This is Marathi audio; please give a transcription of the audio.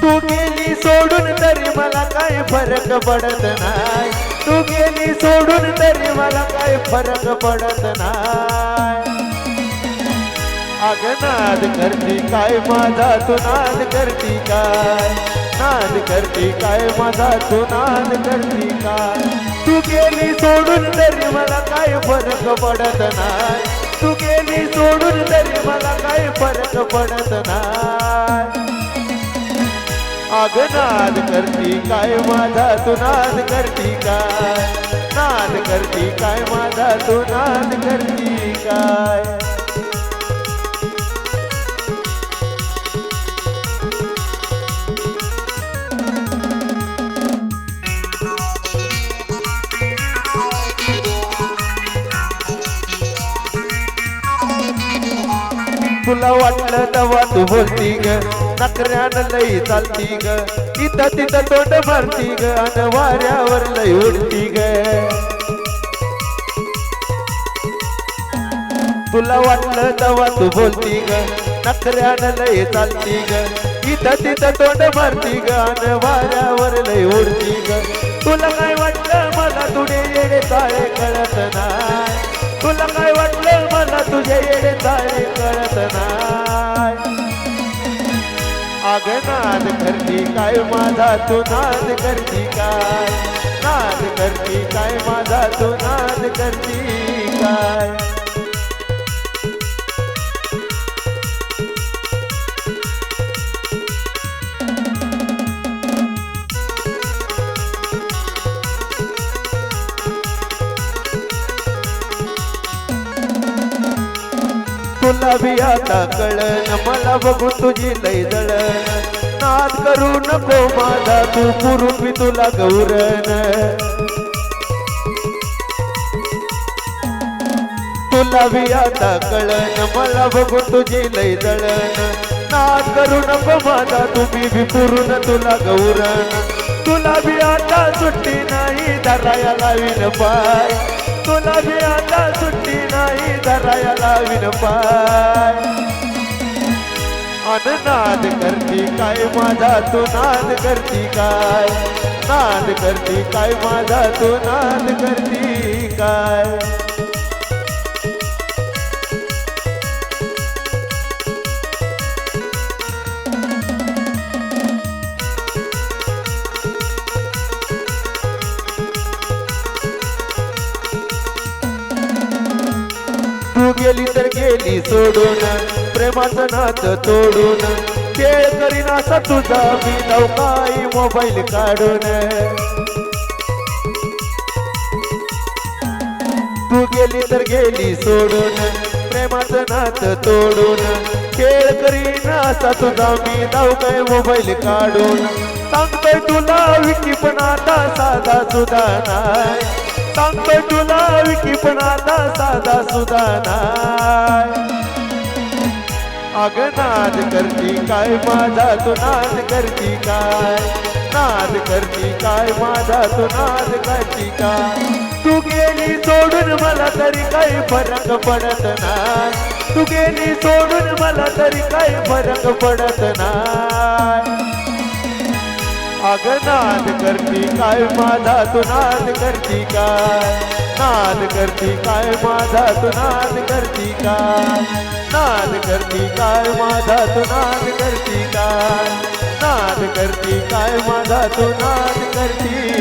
तू गेली सोडून तरी मला काही फरक पडत नाही, तू गेली सोडून तरी मला काही फरक पडत नाही. अग नाद करती काय माझा तू नाद करती काय, नाद करती काय माझा तू नाद करती काय. तू गेली सोडून तरी मला काही फरक पडत नाही, तू गेली सोडून तरी मला काही फरक पडत नाही. अग नाद करती काय माझा तू नाद करती काय, नाद करती काय माझा तू नाद करती काय. तुला वाटलं तेव्हा तू बोलती ग, नखऱ्यानं लई चालती ग, इथं तिथं तोंड मारती ग, अन वाऱ्यावर लई उडती ग. तुला वाटलं तेव्हा तू बोलती ग, नखऱ्यानं लई चालती ग, इथं तिथं तोंड मारती ग, अन वाऱ्यावर लई उडती ग. तुला काय वाटलं मला तुझे येडे चाळे कळत नाही, तुला काय वाटलं मला तुझे येडे चाळे कळत नाही. अग नाद करती काय माझा तू नाद करती काय, नाद करती काय माझा तू नाद करती काय. तुला बी आता कळन मला बघू तुझी लई जळण, नाद करू नको माझा तू पुरून मी तुला गौरण. तुला बी आता कळन मला बघू तुझी लई जळण, नाद करू नको माझा तुम्ही बी पुरून तुला गौरण. तुला बी आता सुट्टी नाही धराया लावीन पाय, तुला बी आता सुट्टी नाही धराया लावीन पाय. अन नाद करती काय माझा तू नाद करती काय, नाद करती काय माझा तू नाद करती काय. तू गेली तर गेली सोडून प्रेमाचं नातं तोडून, खेळ करीन असा तुझा मी नौकाई मोबाईल काढून. तू गेली तर गेली सोडून प्रेमाचं नातं तोडून, खेळ करीन असा तुझा मी नौकाई मोबाईल काढून. सांगतोय तुला विकी पण आता साधा सुद्धा नाही, सांगतोय तुला विकी पण आता साधा सुद्धा नाही. अग नाद करती काय माझा तू नाद करती काय, नाद करती काय माझा तू नाद करती काय. तू गेली सोडून मला तरी काही फरक पडत नाही, तू गेली सोडून मला तरी काही फरक पडत नाही. अग नाद करती काय माझा तू नाद करती काय, नाद करती काय माझा तू नाद करती काय, नाद करती काय माझा तू नाद करती काय, नाद करती काय माझा तू नाद करती